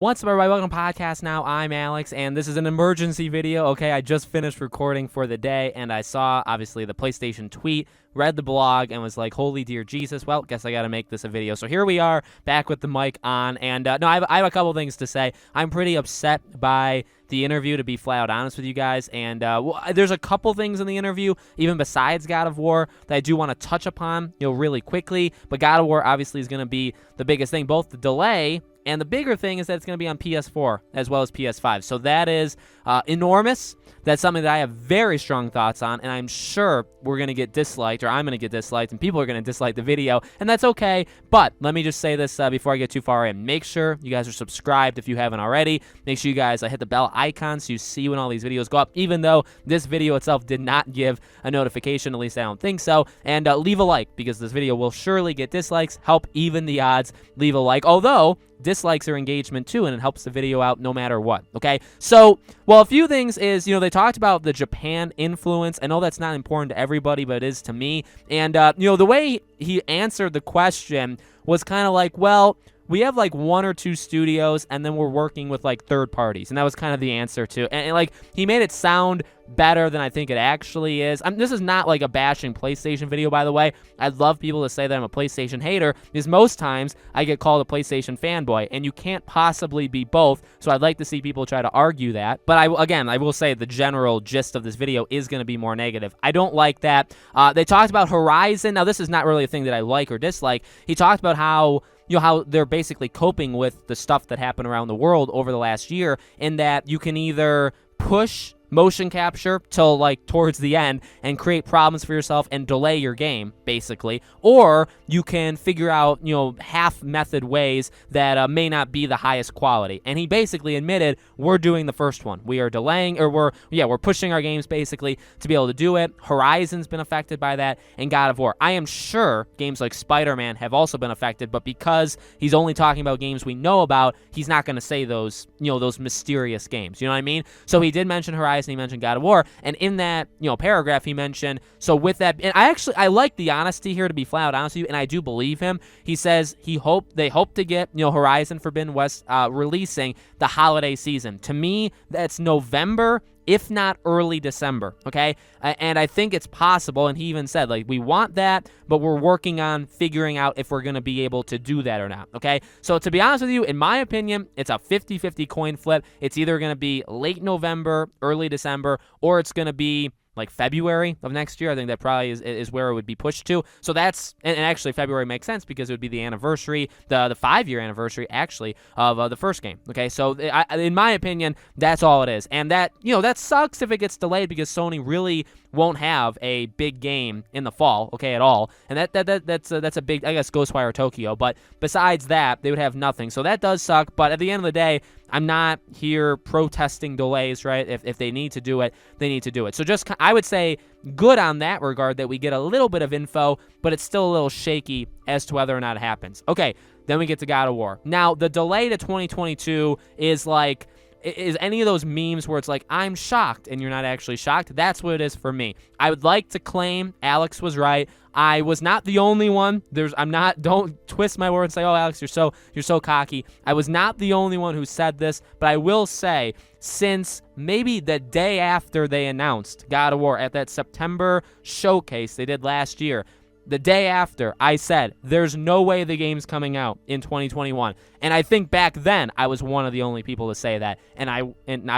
What's up, everybody? Welcome to Podcast Now. I'm Alex, and this is an emergency video. Okay, I just finished recording for the day, and I saw, obviously, the PlayStation tweet, read the blog, and was like, holy dear Jesus, well, guess I gotta make this a video. So here we are, back with the mic on, and no, I have a couple things to say. I'm pretty upset by the interview, to be flat out honest with you guys, and well, there's a couple things in the interview, even besides God of War, that I do want to touch upon, really quickly, but God of War obviously is going to be the biggest thing, both the delay, and the bigger thing is that it's going to be on PS4 as well as PS5. So that is enormous. That's something that I have very strong thoughts on, and I'm sure we're going to get disliked, or I'm going to get disliked, and people are going to dislike the video, and that's okay. But let me just say this before I get too far in. Make sure you guys are subscribed if you haven't already. Make sure you guys hit the bell icon so you see when all these videos go up, even though this video itself did not give a notification, at least I don't think so. And leave a like, because this video will surely get dislikes. Help even the odds. Leave a like, although dislikes are engagement too, and it helps the video out no matter what, okay? So, well, a few things is, they talked about the Japan influence. I know that's not important to everybody, but it is to me. And, the way he answered the question was kind of like, well, we have like one or two studios, and then we're working with like third parties, and that was kind of the answer to. And like he made it sound better than I think it actually is. This is not like a bashing PlayStation video, by the way. I'd love people to say that I'm a PlayStation hater, because most times I get called a PlayStation fanboy, and you can't possibly be both. So I'd like to see people try to argue that. But I will say the general gist of this video is going to be more negative. I don't like that. They talked about Horizon. Now this is not really a thing that I like or dislike. He talked about how how they're basically coping with the stuff that happened around the world over the last year, in that you can either push motion capture till like towards the end and create problems for yourself and delay your game, basically, or you can figure out half method ways that may not be the highest quality. And he basically admitted, we're doing the first one. We are delaying, or we're pushing our games basically to be able to do it. Horizon's been affected by that, and God of War. I am sure games like Spider-Man have also been affected, but because he's only talking about games we know about, he's not going to say those those mysterious games, you know what I mean? So he did mention Horizon, he mentioned God of War, and in that paragraph he mentioned, so with that, and I like the honesty here, to be flat out honest with you, and I do believe him. He says they hope to get Horizon Forbidden West releasing the holiday season. To me, that's November, if not early December, okay? And I think it's possible, and he even said, like, we want that, but we're working on figuring out if we're going to be able to do that or not, okay? So to be honest with you, in my opinion, it's a 50-50 coin flip. It's either going to be late November, early December, or it's going to be like February of next year. I think that probably is where it would be pushed to. So that's, and actually February makes sense because it would be the anniversary, the 5-year anniversary actually of the first game. Okay, so in my opinion, that's all it is. And that, that sucks if it gets delayed, because Sony really won't have a big game in the fall, okay, at all. And that's a big, I guess, Ghostwire Tokyo, but besides that, they would have nothing. So that does suck, but at the end of the day, I'm not here protesting delays, right? If they need to do it, they need to do it. So just, I would say, good on that regard that we get a little bit of info, but it's still a little shaky as to whether or not it happens. Okay, then we get to God of War. Now, the delay to 2022 is like, is any of those memes where it's like, I'm shocked, and you're not actually shocked? That's what it is for me. I would like to claim Alex was right. I was not the only one. Don't twist my words and say, oh, Alex, you're so cocky. I was not the only one who said this, but I will say, since maybe the day after they announced God of War at that September showcase they did last year, the day after, I said, there's no way the game's coming out in 2021. And I think back then, I was one of the only people to say that. And I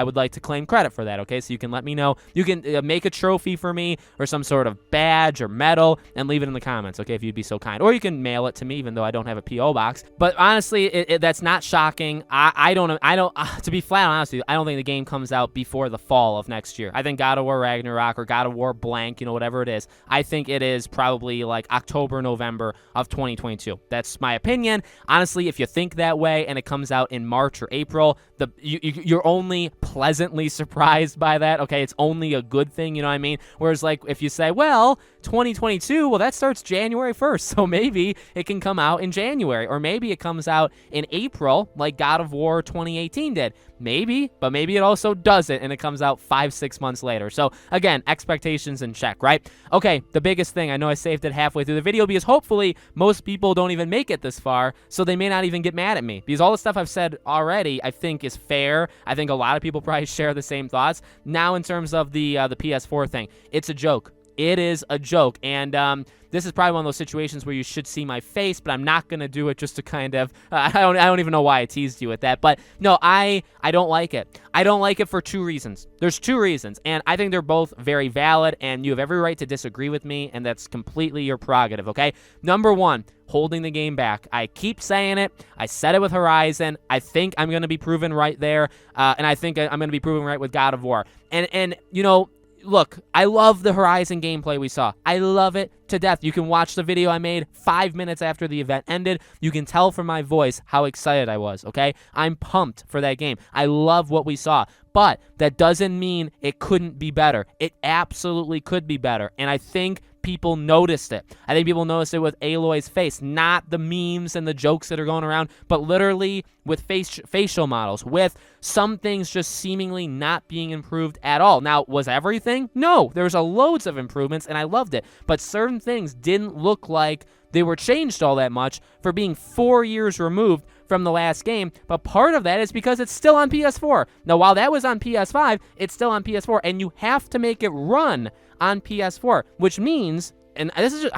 would like to claim credit for that, okay? So you can let me know. You can make a trophy for me, or some sort of badge or medal, and leave it in the comments, okay, if you'd be so kind. Or you can mail it to me, even though I don't have a P.O. box. But honestly, that's not shocking. I don't, to be flat honest with you, I don't think the game comes out before the fall of next year. I think God of War Ragnarok, or God of War blank, whatever it is, I think it is probably like October, November of 2022. That's my opinion. Honestly, if you think that way and it comes out in March or April, you're only pleasantly surprised by that, okay? It's only a good thing, you know what I mean? Whereas, like, if you say, well, 2022, well, that starts January 1st, so maybe it can come out in January, or maybe it comes out in April, like God of War 2018 did. Maybe, but maybe it also doesn't, and it comes out 5-6 months later. So, again, expectations in check, right? Okay, the biggest thing, I know I saved it halfway halfway through the video because hopefully most people don't even make it this far, so they may not even get mad at me. Because all the stuff I've said already, I think is fair. I think a lot of people probably share the same thoughts. Now, in terms of the PS4 thing, it's a joke. It is a joke, and this is probably one of those situations where you should see my face, but I'm not going to do it just to kind of, I don't even know why I teased you with that, but no, I don't like it. I don't like it for two reasons. There's two reasons, and I think they're both very valid, and you have every right to disagree with me, and that's completely your prerogative, okay? Number one, holding the game back. I keep saying it. I said it with Horizon. I think I'm going to be proven right there, and I think I'm going to be proven right with God of War. And you know, look, I love the Horizon gameplay we saw. I love it to death. You can watch the video I made 5 minutes after the event ended. You can tell from my voice how excited I was, okay? I'm pumped for that game. I love what we saw. But that doesn't mean it couldn't be better. It absolutely could be better. And I think people noticed it. I think people noticed it with Aloy's face, not the memes and the jokes that are going around, but literally with facial models, with some things just seemingly not being improved at all. Now, was everything? No, there was loads of improvements, and I loved it. But certain things didn't look like they were changed all that much for being 4 years removed from the last game, but part of that is because it's still on PS4. Now, while that was on PS5, it's still on PS4, and you have to make it run on PS4, which means, and this is just,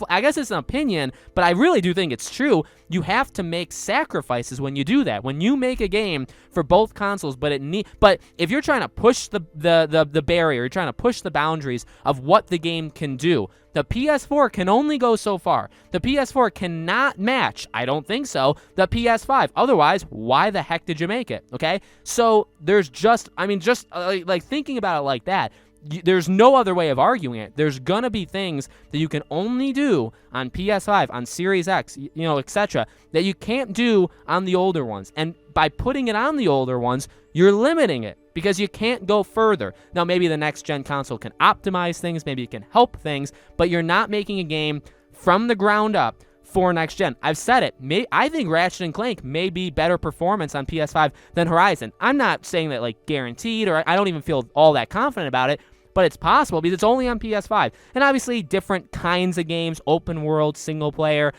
I guess it's an opinion, but I really do think it's true, you have to make sacrifices when you do that. When you make a game for both consoles, but if you're trying to push the barrier, you're trying to push the boundaries of what the game can do, the PS4 can only go so far. The PS4 cannot match, I don't think so, the PS5. Otherwise, why the heck did you make it, okay? So there's just, I mean, just like thinking about it like that, there's no other way of arguing it. There's going to be things that you can only do on PS5, on Series X, you know, etc., that you can't do on the older ones. And by putting it on the older ones, you're limiting it because you can't go further. Now, maybe the next-gen console can optimize things, maybe it can help things, but you're not making a game from the ground up for next gen. I've said it. I think Ratchet & Clank may be better performance on PS5 than Horizon. I'm not saying that like guaranteed, or I don't even feel all that confident about it, but it's possible because it's only on PS5. And obviously different kinds of games, open world, single player,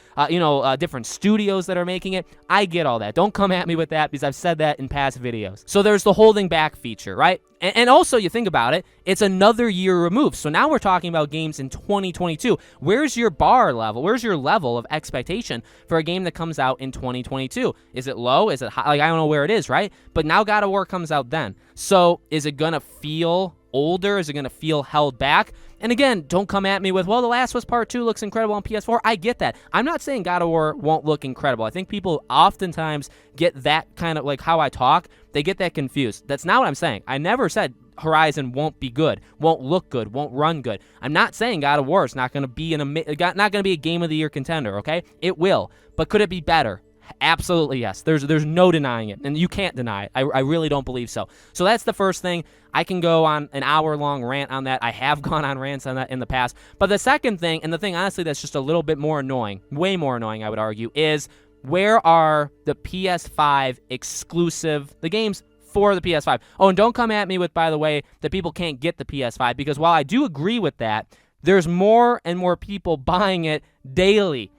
different studios that are making it. I get all that. Don't come at me with that because I've said that in past videos. So there's the holding back feature, right? And also, you think about it, it's another year removed. So now we're talking about games in 2022. Where's your bar level? Where's your level of expectation for a game that comes out in 2022? Is it low? Is it high? Like, I don't know where it is, right? But now God of War comes out then. So is it going to feel older? Is it going to feel held back? And again, don't come at me with, well, The Last of Us Part 2 looks incredible on PS4. I get that. I'm not saying God of War won't look incredible. I think people oftentimes get that kind of, like how I talk, they get that confused. That's not what I'm saying. I never said Horizon won't be good, won't look good, won't run good. I'm not saying God of War is not going to be not going to be a Game of the Year contender, okay? It will. But could it be better? Absolutely yes. There's no denying it, and you can't deny it. I really don't believe so. So that's the first thing. I can go on an hour-long rant on that. I have gone on rants on that in the past. But the second thing, and the thing honestly that's just a little bit more annoying, way more annoying I would argue, is where are the PS5 exclusive, the games for the PS5? Oh, and don't come at me with, by the way, that people can't get the PS5, because while I do agree with that, there's more and more people buying it daily.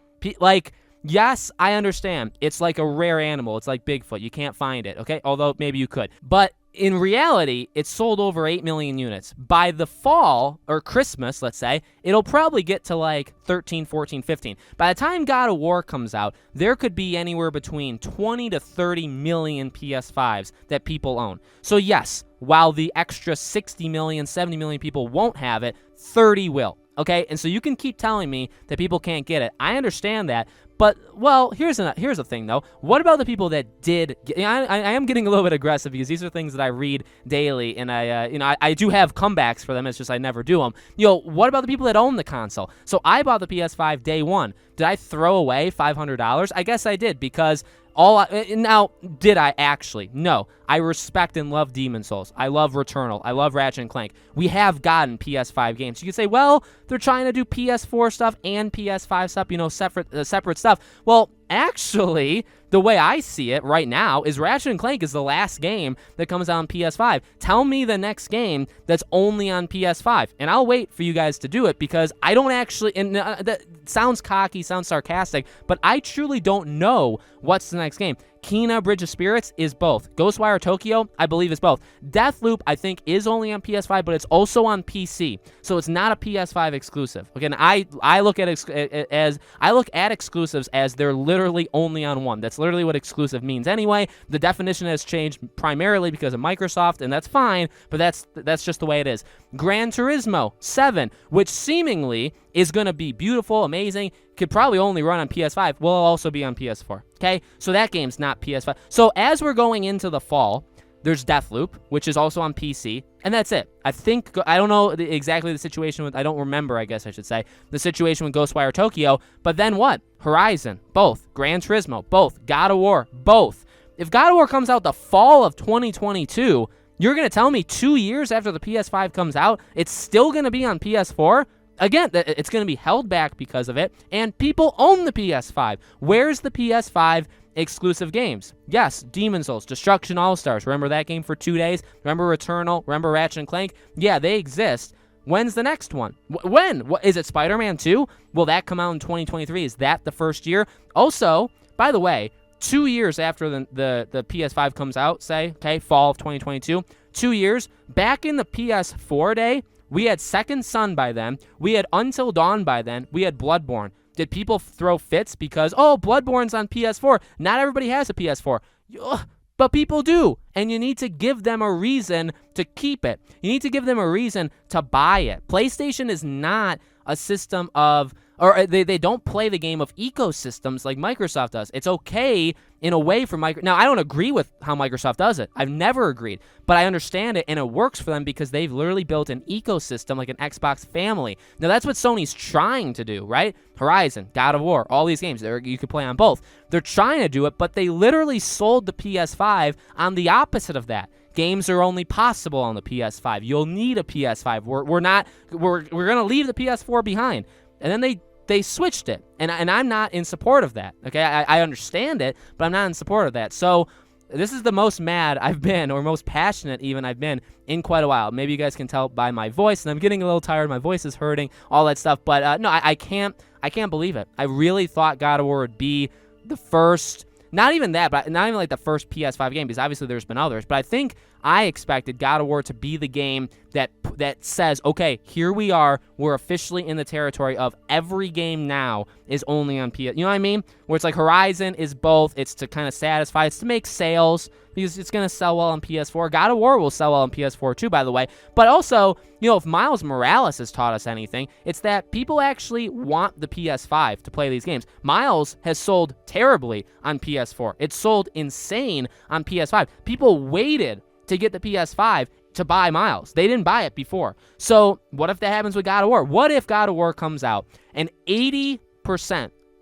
Yes, I understand. It's like a rare animal. It's like Bigfoot. You can't find it, okay? Although maybe you could. But in reality, it sold over 8 million units. By the fall, or Christmas, let's say, it'll probably get to like 13, 14, 15. By the time God of War comes out, there could be anywhere between 20 to 30 million PS5s that people own. So yes, while the extra 60 million, 70 million people won't have it, 30 will. Okay, and so you can keep telling me that people can't get it. I understand that, but, well, here's the thing, though. What about the people that did get, I am getting a little bit aggressive because these are things that I read daily, and I do have comebacks for them. It's just I never do them. What about the people that own the console? So I bought the PS5 day one. Did I throw away $500? I guess I did, because now, did I actually? No. I respect and love Demon's Souls. I love Returnal. I love Ratchet & Clank. We have gotten PS5 games. You could say, well, they're trying to do PS4 stuff and PS5 stuff, separate stuff. Well, Actually, the way I see it right now is Ratchet & Clank is the last game that comes out on PS5. Tell me the next game that's only on PS5, and I'll wait for you guys to do it, because I don't actually, and that sounds cocky, sounds sarcastic, but I truly don't know what's the next game. Kena Bridge of Spirits is both. Ghostwire Tokyo, I believe, is both. Deathloop, I think, is only on PS5, but it's also on PC, so it's not a PS5 exclusive. Again, I look at exclusives as they're literally only on one. That's literally what exclusive means anyway. The definition has changed primarily because of Microsoft, and that's fine, but that's just the way it is. Gran Turismo 7, which seemingly is going to be beautiful, amazing, could probably only run on PS5, will also be on PS4, okay? So that game's not PS5. So as we're going into the fall, there's Deathloop, which is also on PC, and that's it. I don't know exactly the situation with, I don't remember, I guess I should say, the situation with Ghostwire Tokyo, but then what? Horizon, both. Gran Turismo, both. God of War, both. If God of War comes out the fall of 2022, you're going to tell me 2 years after the PS5 comes out, it's still going to be on PS4? Again, it's going to be held back because of it, and people own the PS5. Where's the PS5 exclusive games? Yes, Demon's Souls, Destruction All-Stars. Remember that game for 2 days? Remember Returnal? Remember Ratchet & Clank? Yeah, they exist. When's the next one? When? Is it Spider-Man 2? Will that come out in 2023? Is that the first year? Also, by the way, 2 years after the PS5 comes out, say, okay, fall of 2022, 2 years, back in the PS4 day, we had Second Son by then. We had Until Dawn by then. We had Bloodborne. Did people throw fits because, oh, Bloodborne's on PS4? Not everybody has a PS4. Ugh, but people do. And you need to give them a reason to keep it. You need to give them a reason to buy it. PlayStation is not a system of, or they don't play the game of ecosystems like Microsoft does. It's okay in a way for Microsoft. Now, I don't agree with how Microsoft does it. I've never agreed, but I understand it, and it works for them because they've literally built an ecosystem like an Xbox family. Now, that's what Sony's trying to do, right? Horizon, God of War, all these games, you can play on both. They're trying to do it, but they literally sold the PS5 on the opposite of that. Games are only possible on the PS5. You'll need a PS5. We're going to leave the PS4 behind. And then they switched it. And I'm not in support of that. Okay, I understand it, but I'm not in support of that. So this is the most mad I've been, or most passionate even I've been in quite a while. Maybe you guys can tell by my voice, and I'm getting a little tired. My voice is hurting, all that stuff. But no, I can't believe it. I really thought God of War would be the first. Not even that, but not even like the first PS5 game, because obviously there's been others. But I expected God of War to be the game that says, okay, here we are. We're officially in the territory of every game now is only on PS. You know what I mean? Where it's like Horizon is both. It's to kind of satisfy. It's to make sales because it's going to sell well on PS4. God of War will sell well on PS4 too, by the way. But also, you know, if Miles Morales has taught us anything, it's that people actually want the PS5 to play these games. Miles has sold terribly on PS4. It's sold insane on PS5. People waited to get the PS5 to buy Miles. They didn't buy it before. So what if that happens with God of War? What if God of War comes out and 80%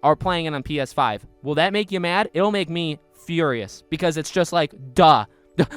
are playing it on PS5? Will that make you mad? It'll make me furious because it's just like, duh.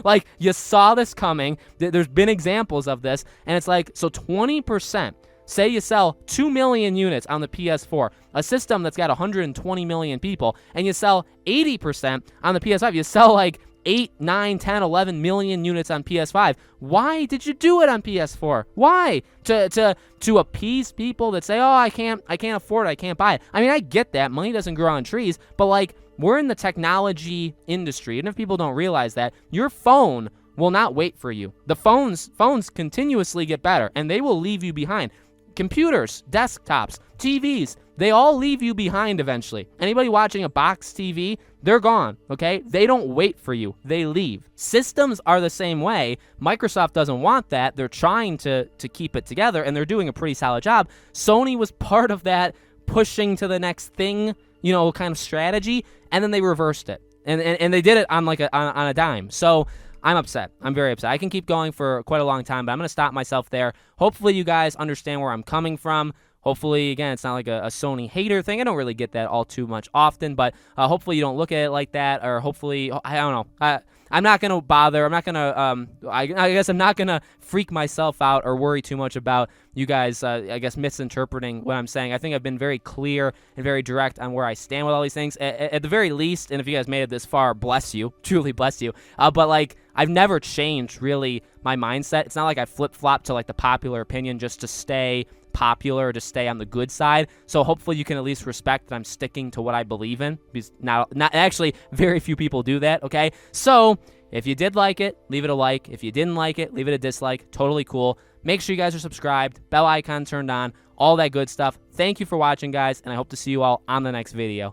Like, you saw this coming. There's been examples of this, and it's like, so 20%. Say you sell 2 million units on the PS4, a system that's got 120 million people, and you sell 80% on the PS5. You sell like 8, 9, 10, 11 million units on PS5. Why did you do it on PS4? Why? To appease people that say, oh, I can't afford it, I can't buy it. I mean, I get that. Money doesn't grow on trees, but like, we're in the technology industry, and if people don't realize that, your phone will not wait for you. The phones continuously get better, and they will leave you behind. Computers, desktops, TVs, they all leave you behind eventually. Anybody watching a box TV, they're gone, okay? They don't wait for you. They leave. Systems are the same way. Microsoft doesn't want that. They're trying to keep it together, and they're doing a pretty solid job. Sony was part of that pushing to the next thing, you know, kind of strategy, and then they reversed it. And they did it on like on a dime. So I'm upset. I'm very upset. I can keep going for quite a long time, but I'm going to stop myself there. Hopefully you guys understand where I'm coming from. Hopefully, again, it's not like a Sony hater thing. I don't really get that all too much often, but hopefully you don't look at it like that, or hopefully, I don't know. I'm not gonna bother. I'm not gonna I guess I'm not gonna freak myself out or worry too much about you guys, I guess, misinterpreting what I'm saying. I think I've been very clear and very direct on where I stand with all these things. At the very least, and if you guys made it this far, bless you, truly bless you. But like, I've never changed really my mindset. It's not like I flip-flop to like the popular opinion just to stay popular or to stay on the good side. So hopefully you can at least respect that I'm sticking to what I believe in, because not actually very few people do that. Okay, so if you did like it, leave it a like. If you didn't like it, leave it a dislike. Totally cool. Make sure you guys are subscribed, bell icon turned on, all that good stuff. Thank you for watching, guys, and I hope to see you all on the next video.